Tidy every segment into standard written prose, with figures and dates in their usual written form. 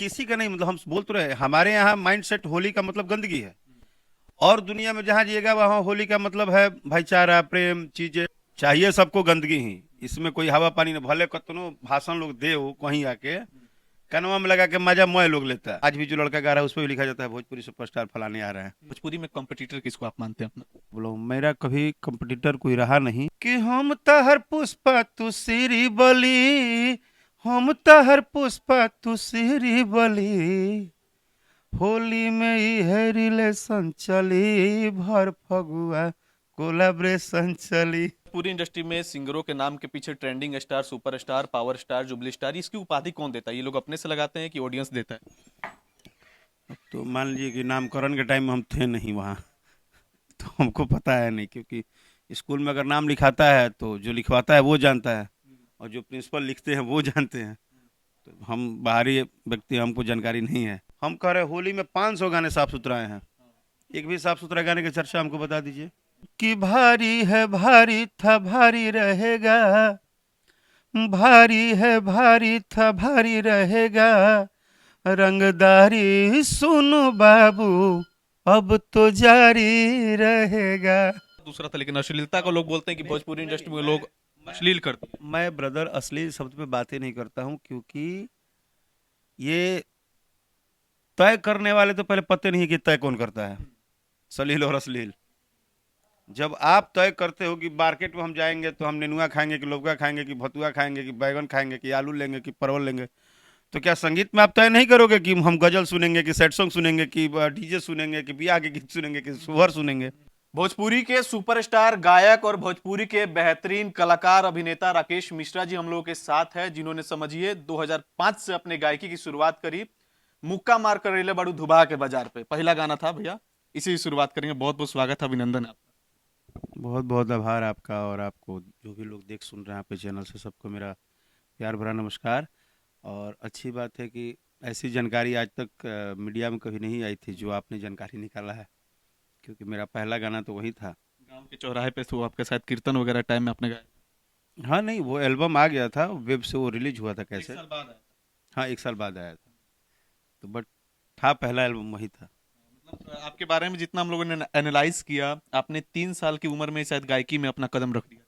किसी का नहीं, मतलब हम बोल तो रहे हैं, हमारे यहाँ माइंड सेट होली का मतलब गंदगी है। और दुनिया में जहाँ जाइएगा वहाँ होली का मतलब है भाईचारा, प्रेम, चीजें। चाहिए सबको गंदगी ही, इसमें कोई हवा पानी नहीं। भले कतनो भाषण लोग दे हो कहीं आके, कनवा में लगा के मजा मोए लोग लेता है। आज भी जो लड़का गा रहा है उस पर भी लिखा जाता है भोजपुरी सुपरस्टार फलाने आ रहे हैं। भोजपुरी में कॉम्पिटिटर किसको आप मानते हैं अपना? बोलो, मेरा कभी कंपटीटर कोई रहा नहीं कि हम तहर पुष्पा तू सिरी बली, हम तहर पुष्पा तू सिरी बली, होली में ही है रिलेशन चली, भर फगुआ कोलाब्रेशन चली। पूरी इंडस्ट्री में सिंगरों के नाम के पीछे trending star, superstar, power star, jubilee star, इसकी उपाधि कौन देता है? ये लोग अपने से लगाते हैं कि ऑडियंस देता है? तो मान लीजिए कि नामकरण के टाइम में हम थे नहीं वहाँ, तो हमको पता है नहीं, क्योंकि स्कूल में अगर नाम लिखाता है तो जो लिखवाता है वो जानता है, और जो प्रिंसिपल लिखते हैं वो जानते हैं। तो हम बाहरी व्यक्ति, हमको जानकारी नहीं है। हम कह रहे होली में 500 गाने साफ सुथराए हैं, एक भी साफ सुथरा गाने की चर्चा हमको बता दीजिए। कि भारी है भारी था भारी रहेगा, भारी है भारी था भारी रहेगा, रंगदारी सुनो बाबू अब तो जारी रहेगा। दूसरा था, लेकिन अश्लीलता को लोग बोलते हैं कि भोजपुरी इंडस्ट्री में लोग अश्लील करते हैं। मैं ब्रदर असली शब्द पे बातें नहीं करता हूँ, क्योंकि ये तय करने वाले तो पहले पते नहीं कि तय कौन करता है, सलील और अश्लील। जब आप तय करते हो कि मार्केट में हम जाएंगे तो हम नेनुआ खाएंगे कि लौका खाएंगे कि भतुआ खाएंगे कि बैगन खाएंगे कि आलू लेंगे कि परवल लेंगे, तो क्या संगीत में आप तय नहीं करोगे कि हम गजल सुनेंगे कि सैड सॉन्ग सुनेंगे कि डीजे सुनेंगे कि बियाह के गीत सुनेंगे कि सुहर सुनेंगे। भोजपुरी के सुपरस्टार गायक और भोजपुरी के बेहतरीन कलाकार अभिनेता राकेश मिश्रा जी हम लोगों के साथ है, जिन्होंने समझिए 2005 से अपने गायकी की शुरुआत करी। मुक्का मार कर रेले बड़ू धुबा के बाजार पे पहला गाना था भैया, इसी से शुरुआत करेंगे। बहुत बहुत स्वागत है, अभिनंदन है आपका। बहुत बहुत आभार आपका, और आपको जो भी लोग देख सुन रहे हैं आपके चैनल से, सबको मेरा प्यार भरा नमस्कार। और अच्छी बात है कि ऐसी जानकारी आज तक मीडिया में कभी नहीं आई थी जो आपने जानकारी निकाला है, क्योंकि मेरा पहला गाना तो वही था। गांव के चौराहे पे तो आपके साथ कीर्तन वगैरह टाइम में आपने गाया? हाँ नहीं, वो एल्बम आ गया था वेब से, वो रिलीज हुआ था एक कैसे। साल बाद आया था। हाँ, एक साल बाद आया था, तो बट था, पहला एल्बम वही था। मतलब आपके बारे में जितना हम लोगों ने एनालाइज किया, आपने 3 साल की उम्र में शायद गायकी में अपना कदम रख दिया।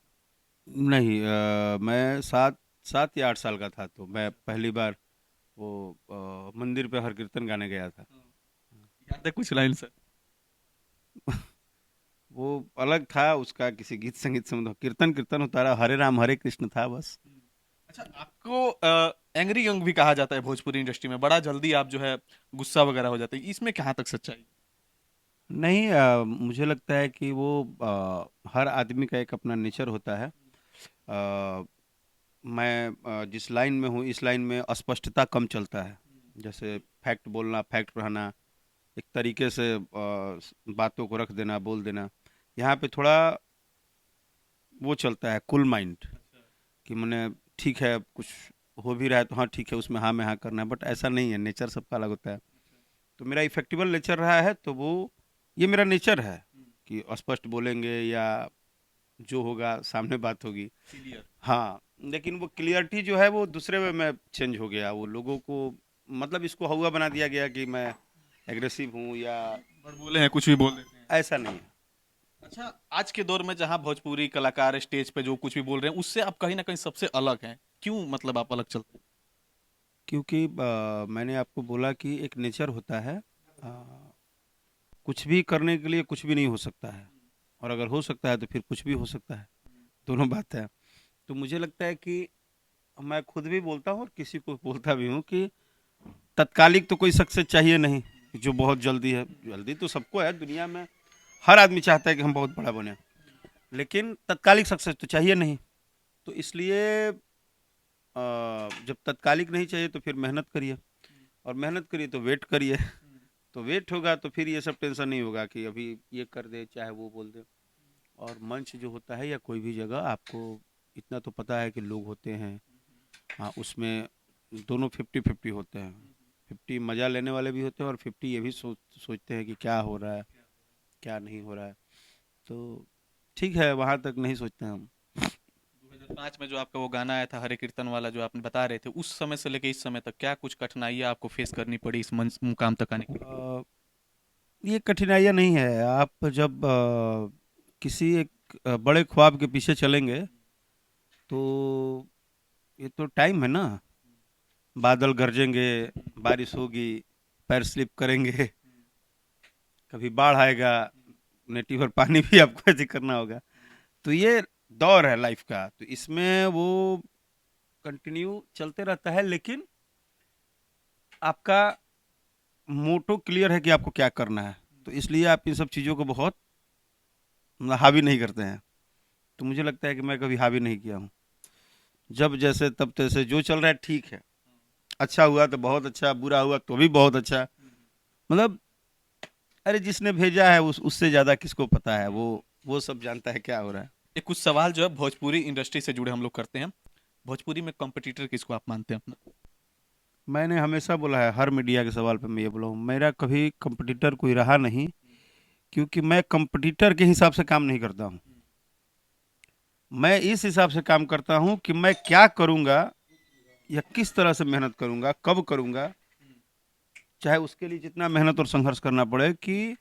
नहीं, मैं 7 7 या 8 साल का था तो मैं पहली बार वो मंदिर पे हर कीर्तन गाने गया था। याद है कुछ लाइन सर? वो अलग था, उसका किसी गीत संगीत से मतलब, कीर्तन कीर्तन होता रहा, हरे राम हरे कृष्ण था बस। अच्छा, आपको एंग्री यंग भी कहा जाता है भोजपुरी इंडस्ट्री में, बड़ा जल्दी आप जो है गुस्सा वगैरह हो जाते हैं, इसमें कहाँ तक सच्चाई? नहीं, मुझे लगता है कि वो हर आदमी का एक अपना नेचर होता है। मैं जिस लाइन में हूँ, इस लाइन में अस्पष्टता कम चलता है। जैसे फैक्ट बोलना, फैक्ट रहना, एक तरीके से बातों को रख देना, बोल देना। यहाँ पे थोड़ा वो चलता है कूल माइंड, कि मैंने ठीक है, कुछ हो भी रहा है तो हाँ ठीक है, उसमें हाँ में हाँ करना है, बट ऐसा नहीं है, नेचर सबका अलग होता है। तो मेरा इफेक्टिबल नेचर रहा है, तो वो ये मेरा नेचर है कि स्पष्ट बोलेंगे, या जो होगा सामने बात होगी। क्लियर। हाँ, लेकिन वो क्लियरिटी जो है वो दूसरे वे में चेंज हो गया, वो लोगों को मतलब इसको हवा बना दिया गया कि मैं एग्रेसिव हूँ या बड़ बोले हैं, कुछ भी बोल देते हैं। ऐसा नहीं है। अच्छा, आज के दौर में जहाँ भोजपुरी कलाकार स्टेज पे जो कुछ भी बोल रहे हैं, उससे आप कहीं ना कहीं सबसे अलग हैं, क्यों मतलब आप अलग चलते हैं? क्योंकि मैंने आपको बोला कि एक नेचर होता है, कुछ भी करने के लिए कुछ भी नहीं हो सकता है, और अगर हो सकता है तो फिर कुछ भी हो सकता है, दोनों बात है। तो मुझे लगता है कि मैं खुद भी बोलता हूँ और किसी को बोलता भी हूँ कि तत्कालिक तो कोई सक्सेस चाहिए नहीं, जो बहुत जल्दी है। जल्दी तो सबको है दुनिया में, हर आदमी चाहता है कि हम बहुत बड़ा बने, लेकिन तत्कालिक सक्सेस तो चाहिए नहीं। तो इसलिए जब तत्कालिक नहीं चाहिए तो फिर मेहनत करिए, और मेहनत करिए तो वेट करिए। तो वेट होगा तो फिर ये सब टेंशन नहीं होगा कि अभी ये कर दे चाहे वो बोल दे। और मंच जो होता है या कोई भी जगह, आपको इतना तो पता है कि लोग होते हैं, हाँ उसमें दोनों 50-50 होते हैं। 50 मज़ा लेने वाले भी होते हैं, और 50 ये भी सोचते हैं कि क्या हो रहा है, क्या नहीं हो रहा है। तो ठीक है, वहाँ तक नहीं सोचते हैं हम। 2005 में जो आपका वो गाना आया था हरे कीर्तन वाला जो आपने बता रहे थे, उस समय से लेके इस समय तक क्या कुछ कठिनाइयाँ आपको फेस करनी पड़ी इस मंच मुकाम तक आने के लिए? ये कठिनाइयाँ नहीं है। आप जब किसी एक बड़े ख्वाब के पीछे चलेंगे तो ये तो टाइम है ना। बादल गरजेंगे, बारिश होगी, पैर स्लिप करेंगे, कभी बाढ़ आएगा, नेटी पर पानी भी आपको ऐसे करना होगा। तो ये दौर है लाइफ का, तो इसमें वो कंटिन्यू चलते रहता है, लेकिन आपका मोटो क्लियर है कि आपको क्या करना है, तो इसलिए आप इन सब चीज़ों को बहुत मतलब हावी नहीं करते हैं। तो मुझे लगता है कि मैं कभी हावी नहीं किया हूँ। जब जैसे तब तैसे जो चल रहा है ठीक है। अच्छा हुआ तो बहुत अच्छा, बुरा हुआ तो भी बहुत अच्छा। मतलब अरे जिसने भेजा है उससे ज़्यादा किसको पता है, वो सब जानता है क्या हो रहा है। ये कुछ सवाल जो है भोजपुरी इंडस्ट्री से जुड़े हम लोग करते हैं। भोजपुरी में कॉम्पिटिटर किसको आप मानते हैं अपना? मैंने हमेशा बोला है, हर मीडिया के सवाल पे मैं ये बोला हूँ, मेरा कभी कंपटीटर कोई रहा नहीं, क्योंकि मैं कंपटीटर के हिसाब से काम नहीं करता हूँ। मैं इस हिसाब से काम करता हूँ कि मैं क्या करूँगा या किस तरह से मेहनत करूँगा, कब करूँगा, चाहे उसके लिए जितना मेहनत और संघर्ष करना पड़े, कि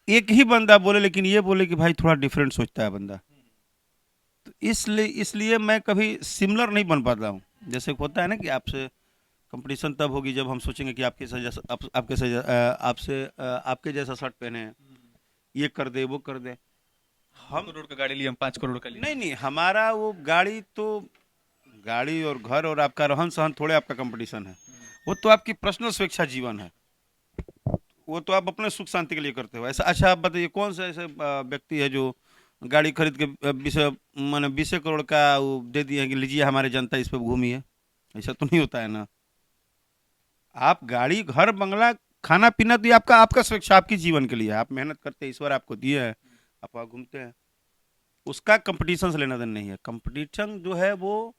एक ही बंदा बोले लेकिन ये बोले कि भाई थोड़ा डिफरेंट सोचता है बंदा। तो इसलिए इसलिए मैं कभी सिमिलर नहीं बन पाता हूँ। जैसे होता है ना कि आपसे कंपटीशन तब होगी जब हम सोचेंगे कि आपके जैसा शर्ट पहने, ये कर दे वो कर दे। 2 करोड़ का गाड़ी लिए हम 5 करोड़ का लिए। नहीं नहीं, हमारा वो गाड़ी तो गाड़ी और घर और आपका रहन सहन थोड़े आपका कंपटीशन है। वो तो आपकी पर्सनल स्वेच्छा जीवन है। वो तो आप अपने सुख शांति के लिए करते हो ऐसा। अच्छा आप बताइए, कौन सा ऐसे व्यक्ति है जो गाड़ी खरीद के 20 करोड़ का वो दे दिए हैं कि लीजिए हमारे जनता इस पर घूमिए। ऐसा तो नहीं होता है ना। आप गाड़ी घर बंगला खाना पीना तो ये आपका आपका स्वेच्छा, आपकी जीवन के लिए है। आप मेहनत करते हैं, ईश्वर आपको दिए है, आप वहाँ घूमते हैं। उसका कंपटीशन से लेना देना नहीं है। कंपटीशन जो है वो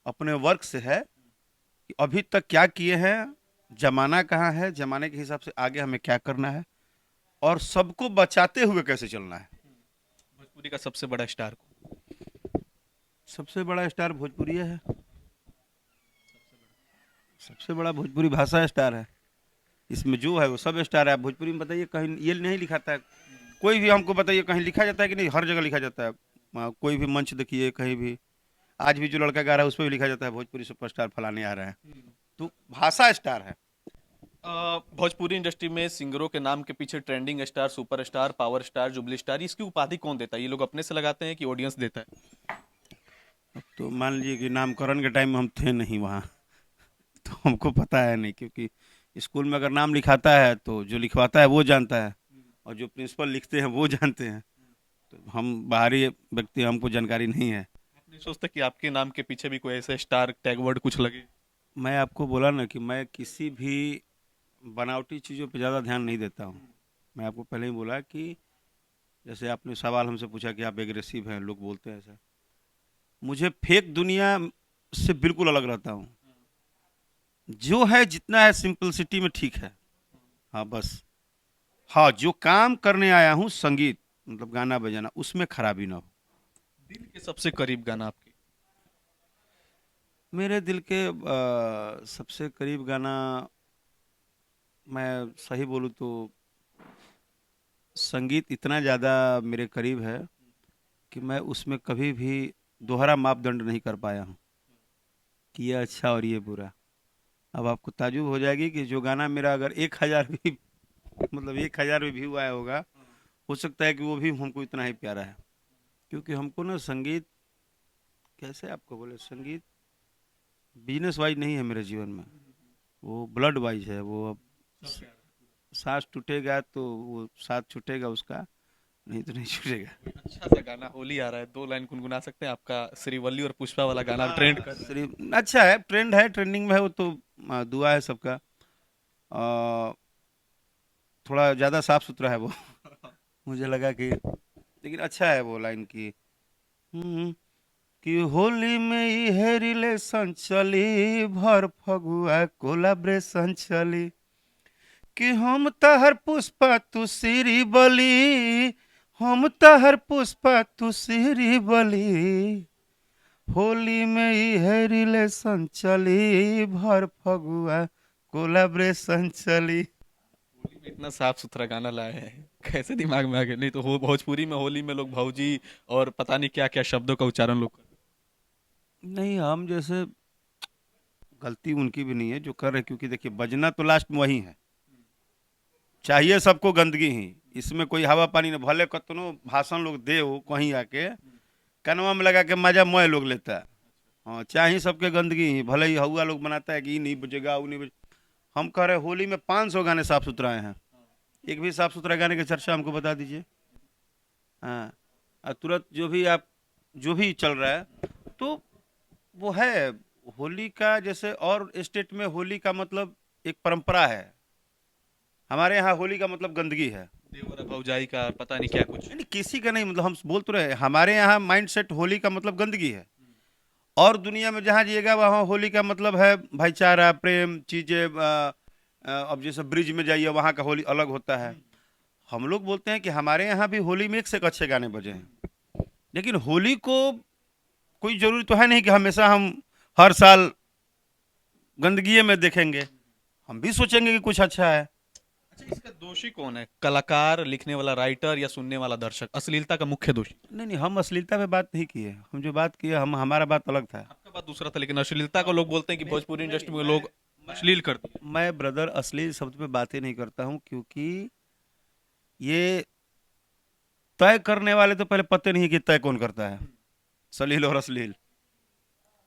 अपने वर्क से है, कि अभी तक क्या किए हैं, जमाना कहाँ है, जमाने के हिसाब से आगे हमें क्या करना है, और सबको बचाते हुए कैसे चलना है। भोजपुरी का सबसे बड़ा स्टार को? सबसे बड़ा स्टार भोजपुरी है। सबसे बड़ा भोजपुरी भाषा स्टार है। इसमें जो है वो सब स्टार है। आप भोजपुरी में बताइए, कहीं ये नहीं लिखाता है। कोई भी हमको बताइए, कहीं लिखा जाता है कि नहीं? हर जगह लिखा जाता है। कोई भी मंच देखिए कहीं भी, आज भी जो लड़का गा रहा है उस पर भी लिखा जाता है भोजपुरी सुपरस्टार फलाने आ रहा है। तो भाषा स्टार है। भोजपुरी इंडस्ट्री में सिंगरों के नाम के पीछे trending star, super star, power star, jubilee star, इसकी उपाधि कौन देता है? ये लोग अपने से लगाते हैं कि ऑडियंस देता है? तो मान लीजिए कि नामकरण के टाइम में हम थे नहीं वहाँ, तो हमको पता है नहीं, क्योंकि स्कूल में अगर नाम लिखाता है तो जो लिखवाता है वो जानता है, और जो प्रिंसिपल लिखते हैं वो जानते हैं। तो हम बाहरी व्यक्ति, हमको जानकारी नहीं है। आप नहीं सोचते कि आपके नाम के पीछे भी कोई ऐसे स्टार टैग वर्ड कुछ लगे? मैं आपको बोला ना कि मैं किसी भी बनावटी चीज़ों पे ज़्यादा ध्यान नहीं देता हूँ। मैं आपको पहले ही बोला कि जैसे आपने सवाल हमसे पूछा कि आप एग्रेसिव हैं, लोग बोलते हैं ऐसा। मुझे फेक दुनिया से बिल्कुल अलग रहता हूँ। जो है जितना है सिंपलिसिटी में ठीक है। हाँ बस। हाँ, जो काम करने आया हूँ संगीत मतलब गाना बजाना, उसमें खराबी ना हो। दिल के सबसे करीब गाना आपके? मेरे दिल के सबसे करीब गाना, मैं सही बोलूँ तो संगीत इतना ज़्यादा मेरे करीब है कि मैं उसमें कभी भी दोहरा मापदंड नहीं कर पाया हूँ कि ये अच्छा और ये बुरा। अब आपको ताजुब हो जाएगी कि जो गाना मेरा अगर 1,000 भी मतलब 1,000 भी व्यू आया होगा, हो सकता है कि वो भी हमको इतना ही प्यारा है। क्योंकि हमको ना संगीत, कैसे आपको बोले, संगीत बिजनेस वाइज नहीं है मेरे जीवन में, वो ब्लड वाइज है। वो अब सांस टूटेगा तो वो साथ छूटेगा उसका, नहीं तो नहीं छूटेगा। अच्छा सा गाना, होली आ रहा है, 2 लाइन गुनगुना सकते हैं आपका? श्रीवल्ली और पुष्पा वाला गाना ट्रेंड कर रहा है। अच्छा है, ट्रेंड है, ट्रेंडिंग में है वो तो। दुआ है सबका। आ, थोड़ा ज़्यादा साफ सुथरा है वो। मुझे लगा कि, लेकिन अच्छा है वो लाइन की। हम्म, कि होली में ये रिलेशन चली, भर फगुआ कोलाब्रेशन चली, कि हम तहर पुष्पा तू श्री बली, हम तहर पुष्पा तू श्री बली, होली में ही है रिलेशन चली, भर फगुआ कोलाब्रेशन चली। होली में इतना साफ सुथरा गाना लाए हैं, कैसे दिमाग में आ गया? नहीं तो हो भोजपुरी में होली में लोग भौजी और पता नहीं क्या क्या शब्दों का उच्चारण लोग करते नहीं, हम जैसे गलती उनकी भी नहीं है जो कर रहे, क्योंकि देखिए बजना तो लास्ट में वही है। चाहिए सबको गंदगी ही, इसमें कोई हवा पानी न, भले कतनो भाषण लोग दे हो कहीं आके कनवा में लगा के मजा मोह लोग लेता है। हाँ, चाहिए सबके गंदगी ही, भले ही हवा लोग बनाता है कि ये नहीं बजेगा वो नहीं बजे। हम कह रहे होली में 500 गाने साफ सुथराए हैं, एक भी साफ सुथरा गाने की चर्चा हमको बता दीजिए। हाँ, और तुरंत जो भी चल रहा है तो वो है होली का। जैसे और स्टेट में होली का मतलब एक परंपरा है, हमारे यहाँ होली का मतलब गंदगी है। देवर भौजाई का पता नहीं क्या कुछ। नहीं नहीं, किसी का नहीं, मतलब हम बोल तो रहे हमारे यहाँ माइंड सेट होली का मतलब गंदगी है। और दुनिया में जहाँ जाइएगा वहाँ होली का मतलब है भाईचारा, प्रेम, चीजें। अब जैसे ब्रिज में जाइए वहाँ का होली अलग होता है। हम लोग बोलते हैं कि हमारे यहाँ भी होली में एक से एक अच्छे गाने बजे हैं, लेकिन होली को कोई जरूरी तो है नहीं कि हमेशा हम हर साल गंदगी में देखेंगे। हम भी सोचेंगे कि कुछ अच्छा है। अच्छा, इसका दोषी कौन है? कलाकार, लिखने वाला राइटर, या सुनने वाला दर्शक? अश्लीलता का मुख्य दोषी? नहीं नहीं, हम अश्लीलता पे बात नहीं किए, हम जो बात किए हम हमारा बात अलग था। आपका बात दूसरा था, लेकिन अश्लीलता को लोग बोलते हैं कि भोजपुरी इंडस्ट्री में लोग अश्लील करते हैं। मैं ब्रदर अश्लील शब्द पे बातें नहीं करता हूँ, क्योंकि ये तय करने वाले तो पहले पते नहीं कि तय कौन करता है, सलील और अश्लील।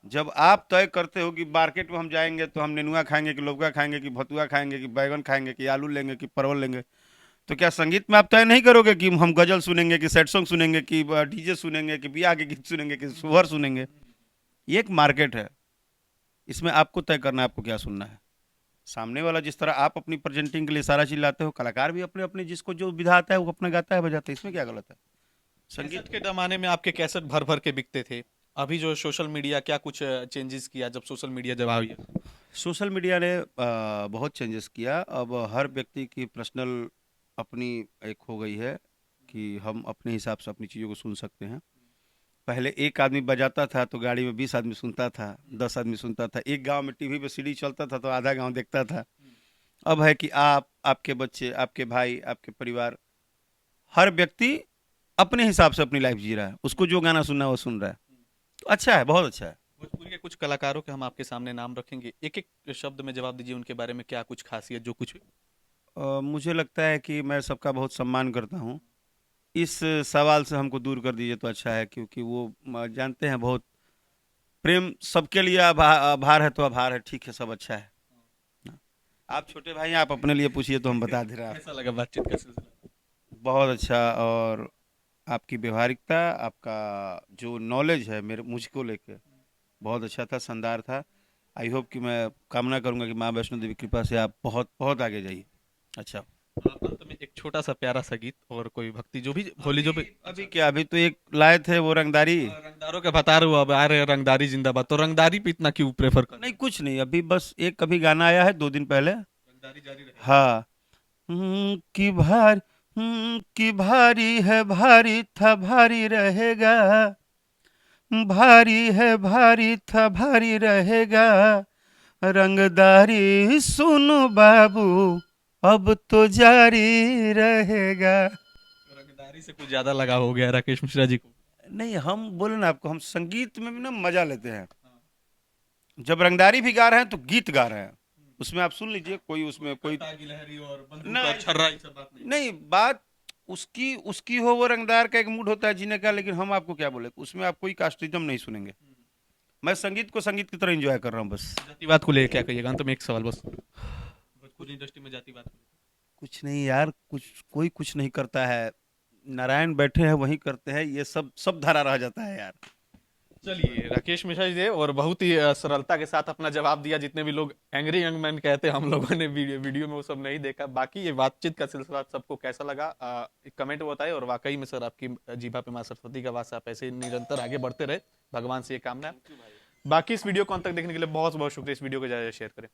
जब आप तय करते हो कि मार्केट में हम जाएंगे तो हम नेनुआ खाएंगे कि लौका खाएंगे कि भतुआ खाएंगे कि बैगन खाएंगे कि आलू लेंगे कि परवल लेंगे, तो क्या संगीत में आप तय नहीं करोगे कि हम गजल सुनेंगे कि सैड सॉन्ग सुनेंगे कि डीजे सुनेंगे कि बियाह के गीत सुनेंगे कि सुहर सुनेंगे। ये एक मार्केट है, इसमें आपको तय करना है आपको क्या सुनना है। सामने वाला जिस तरह आप अपनी प्रेजेंटिंग के लिए सारा चीज लाते हो, कलाकार भी अपने अपने जिसको जो विधा आता है वो अपना गाता है बजाता है, इसमें क्या गलत है। संगीत कैसेट के जमाने में आपके कैसेट भर भर के बिकते थे। अभी जो सोशल मीडिया, क्या कुछ चेंजेस किया जब सोशल मीडिया जब आई है? सोशल मीडिया ने बहुत चेंजेस किया। अब हर व्यक्ति की पर्सनल अपनी एक हो गई है कि हम अपने हिसाब से अपनी चीज़ों को सुन सकते हैं। पहले एक आदमी बजाता था तो गाड़ी में 20 आदमी सुनता था, 10 आदमी सुनता था। एक गांव में टीवी पे सीडी चलता था तो आधा गांव देखता था। अब है कि आप, आपके बच्चे, आपके भाई, आपके परिवार, हर व्यक्ति अपने हिसाब से अपनी लाइफ जी रहा है, उसको जो गाना सुनना है वो सुन रहा है। तो अच्छा है, बहुत अच्छा है। भोजपुरी के कुछ कलाकारों के हम आपके सामने नाम रखेंगे, एक एक शब्द में जवाब दीजिए उनके बारे में, क्या कुछ खासियत जो कुछ। मुझे लगता है कि मैं सबका बहुत सम्मान करता हूँ। इस सवाल से हमको दूर कर दीजिए तो अच्छा है, क्योंकि वो जानते हैं बहुत प्रेम सबके लिए आभार है तो आभार है, ठीक है, सब अच्छा है। आप छोटे भाई हैं, आप अपने लिए पूछिए तो हम बता दे रहे हैं कैसा आपको। लगा बातचीत का सिलसिला? बहुत अच्छा। और आपकी व्यवहारिकता, आपका जो नॉलेज है मेरे मुझको लेके बहुत अच्छा था, शानदार था। आई होप कि मैं कामना करूंगा कि माँ वैष्णो देवी की कृपा से आप बहुत बहुत आगे जाइए। अच्छा। अंत में एक छोटा सा प्यारा सा गीत और कोई भक्ति जो भी होली जो भी। अभी क्या, अभी तो एक लाए थे वो रंगदारी। रंगदारों के बता रहे हो, अब आ रहे हैं रंगदारी जिंदाबाद, तो रंगदारी पे इतना क्यों प्रेफर कर? नहीं कुछ नहीं, अभी बस एक कभी गाना आया है 2 दिन पहले। रंगदारी जारी रहे। हाँ। कि भारी है भारी था भारी रहेगा, भारी है भारी था भारी रहेगा, रंगदारी सुनो बाबू अब तो जारी रहेगा। रंगदारी से कुछ ज्यादा लगा हो गया राकेश मिश्रा जी को। नहीं, हम बोले ना आपको, हम संगीत में भी ना मजा लेते हैं। जब रंगदारी भी गा रहे हैं तो गीत गा रहे हैं, उसमें आप सुन लीजिए, कोई उसमें कोई की लहरी और बंदूक ना, और छर्रा, ये सब बात नहीं। नहीं बात उसकी उसकी हो, वो रंगदार का एक मूड होता है जीने का, लेकिन हम आपको क्या बोले, उसमें आप कोई कास्टिज्म नहीं सुनेंगे। मैं संगीत को संगीत की तरह एंजॉय कर रहा हूँ बस। जातिवाद को लेकर क्या कहिएगा? अंत में एक सवाल बस, भोजपुरी इंडस्ट्री में जातिवाद को लेकर। कुछ नहीं यार, कोई कुछ नहीं करता है, नारायण बैठे हैं वही करते हैं, ये सब सब धरा रह जाता है यार। चलिए, राकेश मिश्रा जी ने और बहुत ही सरलता के साथ अपना जवाब दिया। जितने भी लोग एंग्री यंग मैन कहते हैं, हम लोगों ने वीडियो में वो सब नहीं देखा। बाकी ये बातचीत का सिलसिला सबको कैसा लगा, एक कमेंट में बताइए। और वाकई में सर, आपकी जीभा पे माँ सरस्वती का वास, आप ऐसे ही निरंतर आगे बढ़ते रहे, भगवान से ये कामना है। बाकी इस वीडियो को अंत तक देखने के लिए बहुत बहुत शुक्रिया। इस वीडियो को ज्यादा शेयर करें।